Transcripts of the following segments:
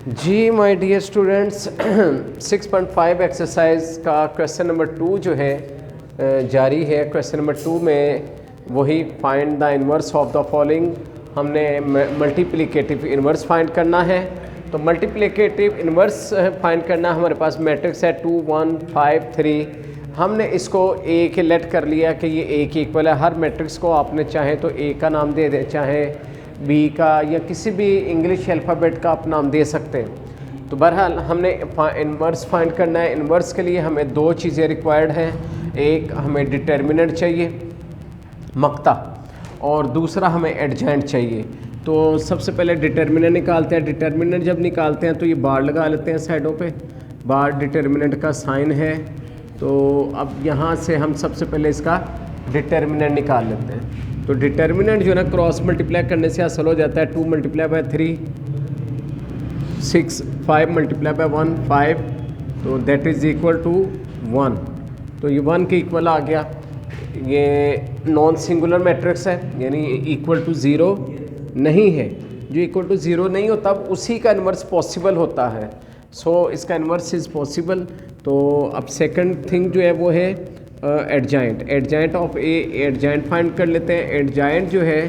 Ji my dear students 6.5 exercise का question number 2 जो है जारी है। क्वेश्चन नंबर 2 में वही find the inverse of the following, हमने मल्टीप्लिकेटिव इन्वर्स फाइंड करना है। तो मल्टीप्लिकेटिव इन्वर्स फाइंड करना, हमारे पास मैट्रिक्स है 2 1 5 3। हमने इसको ए के लेट कर लिया कि ये ए के इक्वल है। हर मैट्रिक्स को आपने चाहे तो ए का नाम दे दें, चाहे बी का, या किसी भी इंग्लिश अल्फ़ाबेट का आप नाम दे सकते हैं। तो बहरहाल हमने इन्वर्स फाइंड करना है। इन्वर्स के लिए हमें दो चीज़ें रिक्वायर्ड हैं। एक हमें डिटर्मिनेंट चाहिए मक्ता, और दूसरा हमें एडजॉइंट चाहिए। तो सबसे पहले डिटर्मिनेंट निकालते हैं। डिटर्मिनेंट जब निकालते हैं तो ये बार लगा लेते हैं साइडों पे। बार डिटर्मिनेंट का साइन है। तो अब यहाँ से हम सबसे पहले इसका डिटर्मिनेंट निकाल लेते हैं। तो डिटर्मिनेंट जो है ना, क्रॉस मल्टीप्लाई करने से हासिल हो जाता है। 2 मल्टीप्लाई बाय 3 6, 5 मल्टीप्लाई बाय 1 5, तो दैट इज़ इक्वल टू 1। तो ये 1 के इक्वल आ गया। ये नॉन सिंगुलर मैट्रिक्स है, यानी इक्वल टू 0 नहीं है। जो इक्वल टू 0 नहीं होता उसी का इन्वर्स पॉसिबल होता है। सो इसका इन्वर्स इज़ पॉसिबल। तो अब सेकंड थिंग जो है वो है adjoint. Adjoint of A, adjoint find कर लेते हैं। एडजॉइंट जो है,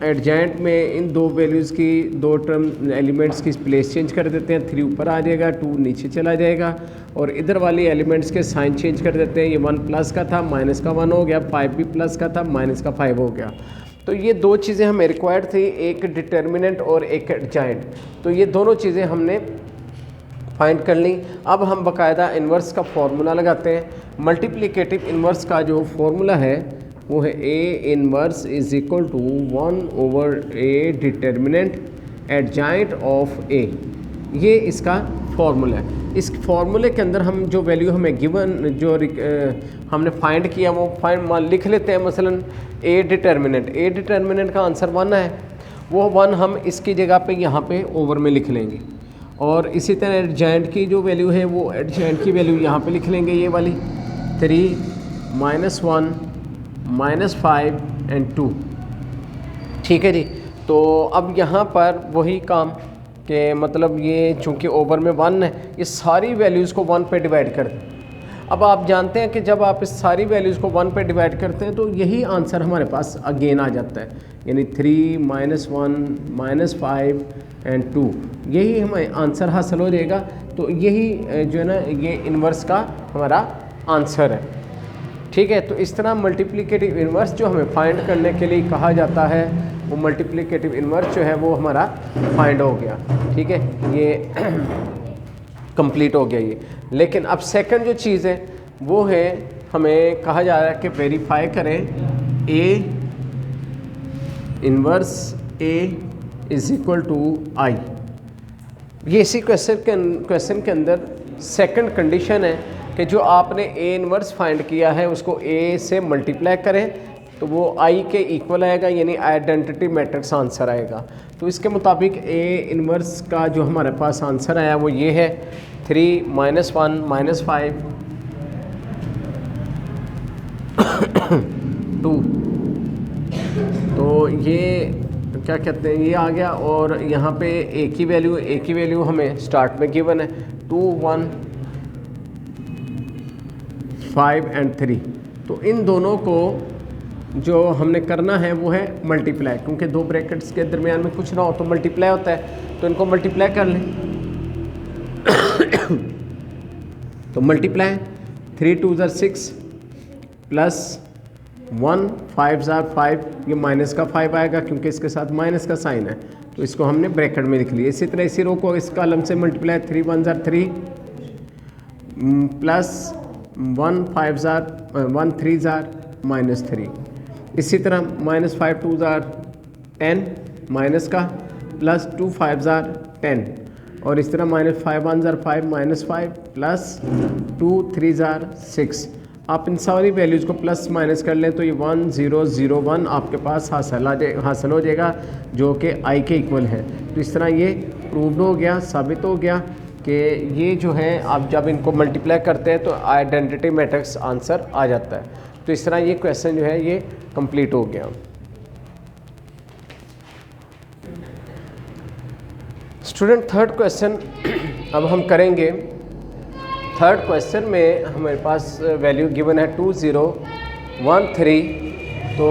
एडजॉइंट में इन दो वैल्यूज़ की, दो टर्म एलिमेंट्स की प्लेस चेंज कर देते हैं। 3 ऊपर आ जाएगा, 2 नीचे चला जाएगा, और इधर वाली एलिमेंट्स के साइन चेंज कर देते हैं। ये 1 प्लस का था, माइनस का 1 हो गया। 5 भी प्लस का था, माइनस का 5 हो गया। तो ये दो चीज़ें हमें रिक्वायर्ड थी, एक डिटर्मिनेंट और एक एडजॉइंट। तो ये दोनों चीज़ें हमने फाइंड कर ली। अब हम बाकायदा इन्वर्स का फॉर्मूला लगाते हैं। मल्टीप्लिकेटिव इन्वर्स का जो फॉर्मूला है वो है A inverse is equal to 1/a determinant adjoint of A. ये इसका फॉर्मूला है। इस फॉर्मूले के अंदर हम जो वैल्यू हमें गिवन, जो हमने फाइंड किया वो फाइंड लिख लेते हैं। मसलन ए डिटर्मिनेंट का आंसर 1 है। वो 1 हम इसकी जगह पे यहाँ पे ओवर में लिख लेंगे, और इसी तरह एडजॉइंट की जो वैल्यू है वो एडजॉइंट की वैल्यू यहाँ पे लिख लेंगे, ये वाली 3 -1 -5 एंड 2। ठीक है जी। तो अब यहाँ पर वही काम कि मतलब ये चूँकि ओवर में 1 है, ये सारी वैल्यूज़ को 1 पे डिवाइड कर दें। अब आप जानते हैं कि जब आप इस सारी वैल्यूज़ को 1 पे डिवाइड करते हैं तो यही आंसर हमारे पास अगेन आ जाता है, यानी 3 -1 -5 एंड 2, यही हमें आंसर हासिल हो जाएगा। तो यही जो है ना, ये इन्वर्स का हमारा आंसर है। ठीक है। तो इस तरह मल्टीप्लिकेटिव इन्वर्स जो हमें फाइंड करने के लिए कहा जाता है, वो मल्टीप्लिकेटिव इन्वर्स जो है वो हमारा फाइंड हो गया। ठीक है, ये कंप्लीट हो गया ये। लेकिन अब सेकंड जो चीज़ है वो है, हमें कहा जा रहा है कि वेरीफाई करें A inverse A is equal to I. ये इसी क्वेश्चन के अंदर सेकंड कंडीशन है कि जो आपने ए इन्वर्स फाइंड किया है उसको ए से मल्टीप्लाई करें तो वो आई के इक्वल आएगा, यानी आइडेंटिटी मैट्रिक्स आंसर आएगा। तो इसके मुताबिक ए इन्वर्स का जो हमारे पास आंसर आया वो ये है 3 -1 -5 2। तो ये क्या कहते हैं, ये आ गया। और यहाँ पे ए की वैल्यू हमें स्टार्ट में गिवन है 2 1 5 एंड 3। तो इन दोनों को जो हमने करना है वो है मल्टीप्लाई, क्योंकि दो ब्रैकेट्स के दरमियान में कुछ ना हो तो मल्टीप्लाई होता है। तो इनको मल्टीप्लाई कर लें। तो मल्टीप्लाई 3 2 6 प्लस 1 5 5, ये माइनस का 5 आएगा क्योंकि इसके साथ माइनस का साइन है, तो इसको हमने ब्रैकेट में लिख लिया। इसी तरह इसी रो को इस कॉलम से मल्टीप्लाई 3 1 3 प्लस 1 5 1 3 -3। इसी तरह -5 2 10 माइनस का, प्लस 2 5 10, और इस तरह -5 1 5 -5 प्लस 2 3 6। आप इन सारी वैल्यूज़ को प्लस माइनस कर लें तो ये 1 0 0 1 आपके पास हासिल हो जाएगा, जो कि आई के इक्वल है। तो इस तरह ये प्रूव्ड हो गया, साबित हो गया कि ये जो है आप जब इनको मल्टीप्लाई करते हैं तो आइडेंटिटी मैट्रिक्स आंसर आ जाता है। तो इस तरह ये क्वेश्चन जो है ये कंप्लीट हो गया। स्टूडेंट थर्ड क्वेश्चन अब हम करेंगे। थर्ड क्वेश्चन में हमारे पास वैल्यू गिवन है 2013। तो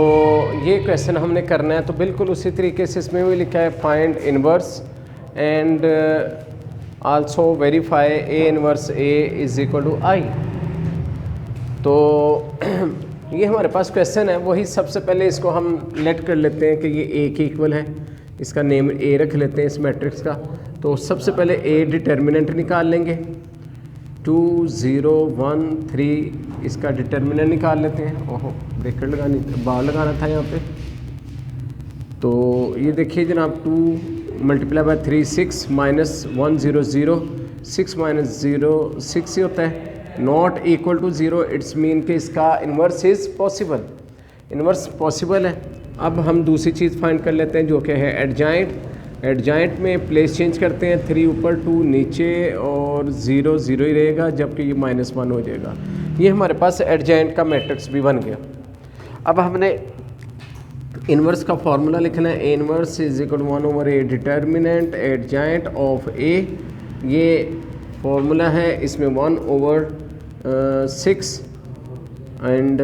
ये क्वेश्चन हमने करना है, तो बिल्कुल उसी तरीके से इसमें भी लिखा है find inverse and also verify A inverse A is equal to I. तो ये हमारे पास क्वेश्चन है, वही सबसे पहले इसको हम लेट कर लेते हैं कि ये ए के इक्वल है, इसका नेम ए रख लेते हैं इस मैट्रिक्स का। तो सबसे पहले ए डिटर्मिनेंट निकाल लेंगे, 2013 इसका डिटर्मिनेंट निकाल लेते हैं। ओहो ब्रेकर लगानी, बार लगाना था यहाँ पे। तो ये देखिए जनाब, 2 मल्टीप्लाई बाय 3 6 माइनस 100 6 माइनस 0 6 ही होता है, not equal to 0। It's mean कि इसका inverse is possible, inverse possible है। अब हम दूसरी चीज़ फाइंड कर लेते हैं जो कि है एडजॉइंट। एडजॉइंट में प्लेस चेंज करते हैं, 3 ऊपर 2 नीचे और 0 0 ही रहेगा, जबकि ये -1 हो जाएगा। ये हमारे पास एडजॉइंट का मैट्रिक्स भी बन गया। अब हमने इन्वर्स का फार्मूला लिखना है, A inverse is equal to 1/a determinant adjoint of A. ये फार्मूला है, इसमें 1/6 एंड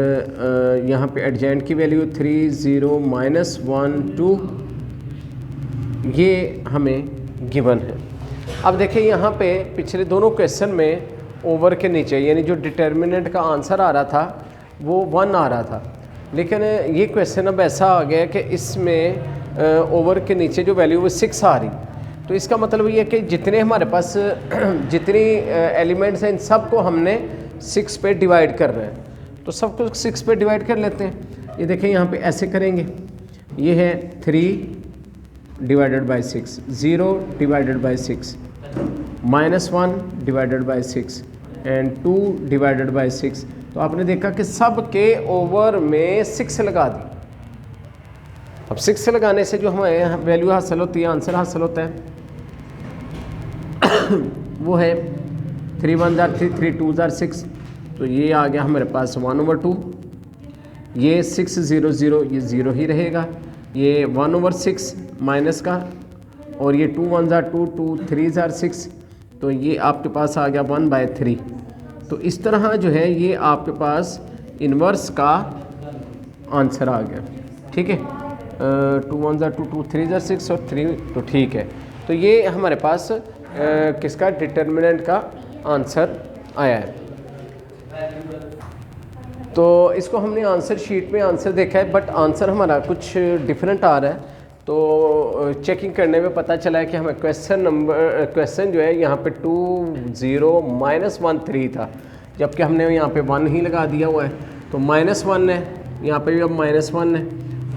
यहाँ पे एडजॉइंट की वैल्यू 3 0 -1 2 ये हमें गिवन है। अब देखिए यहाँ पे पिछले दोनों क्वेश्चन में ओवर के नीचे यानी जो डिटर्मिनेंट का आंसर आ रहा था वो 1 आ रहा था, लेकिन ये क्वेश्चन अब ऐसा आ गया कि इसमें ओवर के नीचे जो वैल्यू वो 6 आ रही। तो इसका मतलब ये है कि जितने हमारे पास जितनी एलिमेंट्स हैं इन सब को हमने 6 पे डिवाइड कर रहे हैं। तो सबको 6 पे डिवाइड कर लेते हैं। ये देखें यहाँ पे ऐसे करेंगे, ये है 3 divided by 6, 0 divided by 6, -1 divided by 6 and 2 divided by 6। तो आपने देखा कि सब के ओवर में 6 लगा दी। अब 6 लगाने से जो हमें वैल्यू हासिल होती है, आंसर हासिल होता है, वो है 3 1 3 3 2 6। तो ये आ गया हमारे पास 1/2। ये 6 0 0 ये 0 ही रहेगा, ये 1/6 माइनस का, और ये 2 1 2 2 3 6। तो ये आपके पास आ गया 1/3। तो इस तरह जो है ये आपके पास इन्वर्स का आंसर आ गया। ठीक है, 2 1 2 2 3 6 और 3, तो ठीक है। तो ये हमारे पास किसका डिटर्मिनेंट का आंसर आया है। तो इसको हमने आंसर शीट में आंसर देखा है, बट आंसर हमारा कुछ डिफरेंट आ रहा है। तो चेकिंग करने में पता चला है कि हमें क्वेश्चन जो है यहाँ पे 2 0 -1 था, जबकि हमने यहाँ पे 1 ही लगा दिया हुआ है। तो -1 है, यहाँ पे भी अब -1 है।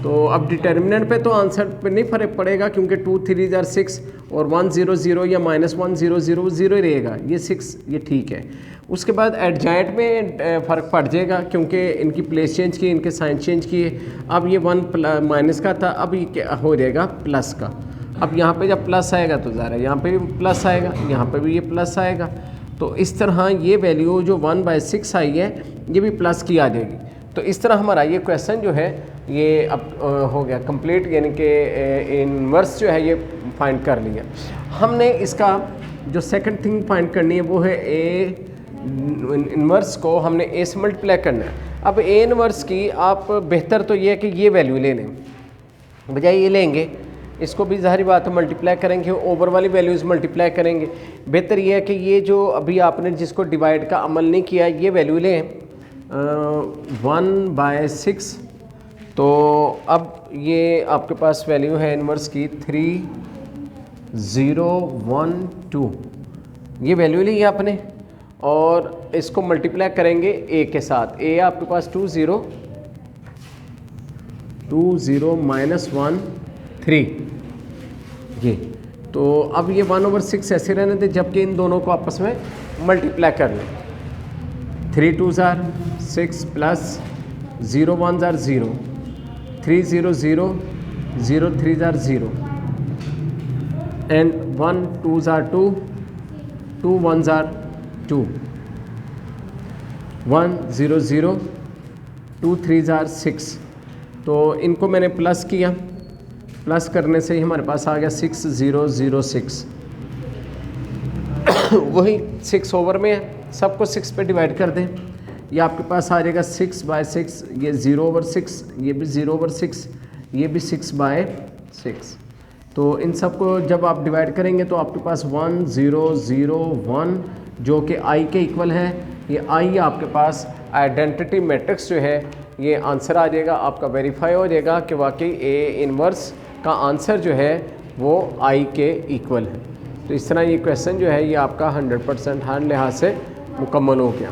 तो अब डिटर्मिनेंट पे तो आंसर पे नहीं फ़र्क पड़ेगा, क्योंकि 2 3 6 और 1 0 0 या -1 0 0 0 ही रहेगा, ये 6 ये ठीक है। उसके बाद एडजॉइंट में फ़र्क पड़ जाएगा, क्योंकि इनकी प्लेस चेंज की, इनके साइन चेंज किए। अब ये 1 माइनस का था, अब ये क्या हो जाएगा प्लस का। अब यहाँ पे जब प्लस आएगा तो ज़रा यहाँ पे भी प्लस आएगा, यहाँ पे भी ये प्लस आएगा। तो इस तरह ये वैल्यू जो 1/6 आई है ये भी प्लस की आ जाएगी। तो इस तरह हमारा ये क्वेश्चन जो है ये अब हो गया कंप्लीट, यानी कि इनवर्स जो है ये फाइंड कर लिया हमने। इसका जो सेकंड थिंग फाइंड करनी है वो है ए इनवर्स को हमने ए से मल्टीप्लाई करना है। अब ए इनवर्स की आप बेहतर तो ये है कि ये वैल्यू ले लें, बजाय ये लेंगे इसको भी ज़ाहिर बात है मल्टीप्लाई करेंगे, ओवर वाली वैल्यूज़ मल्टीप्लाई करेंगे। बेहतर ये है कि ये जो अभी आपने जिसको डिवाइड का अमल नहीं किया ये वैल्यू लें 1/6। तो अब ये आपके पास वैल्यू है इनवर्स की 3 0 1 2, ये वैल्यू ली आपने और इसको मल्टीप्लाई करेंगे ए के साथ। ए आपके पास 2 0 -1 3 ये। तो अब ये 1/6 ऐसे रहने दें, जबकि इन दोनों को आपस में मल्टीप्लाई कर लें। 3 2 6 प्लस 0 1 0 3 0 0 0 3 0 एंड 1 2 2 2 1 2 1 0 0 2 3 6। तो इनको मैंने प्लस किया, प्लस करने से ही हमारे पास आ गया 6 0 0 6। वही 6 ओवर में है, सबको 6 पे डिवाइड कर दें, ये आपके पास आ जाएगा 6/6, ये 0/6, ये भी 0/6, ये भी 6/6। तो इन सब को जब आप डिवाइड करेंगे तो आपके पास 1 0 0 1 जो कि i के इक्वल है। ये i आपके पास आइडेंटिटी मैट्रिक्स जो है ये आंसर आ जाएगा, आपका वेरीफाई हो जाएगा कि वाकई ए इनवर्स का आंसर जो है वो i के इक्वल है। तो इस तरह ये क्वेश्चन जो है ये आपका 100% हर लिहाज से मुकम्मल हो गया।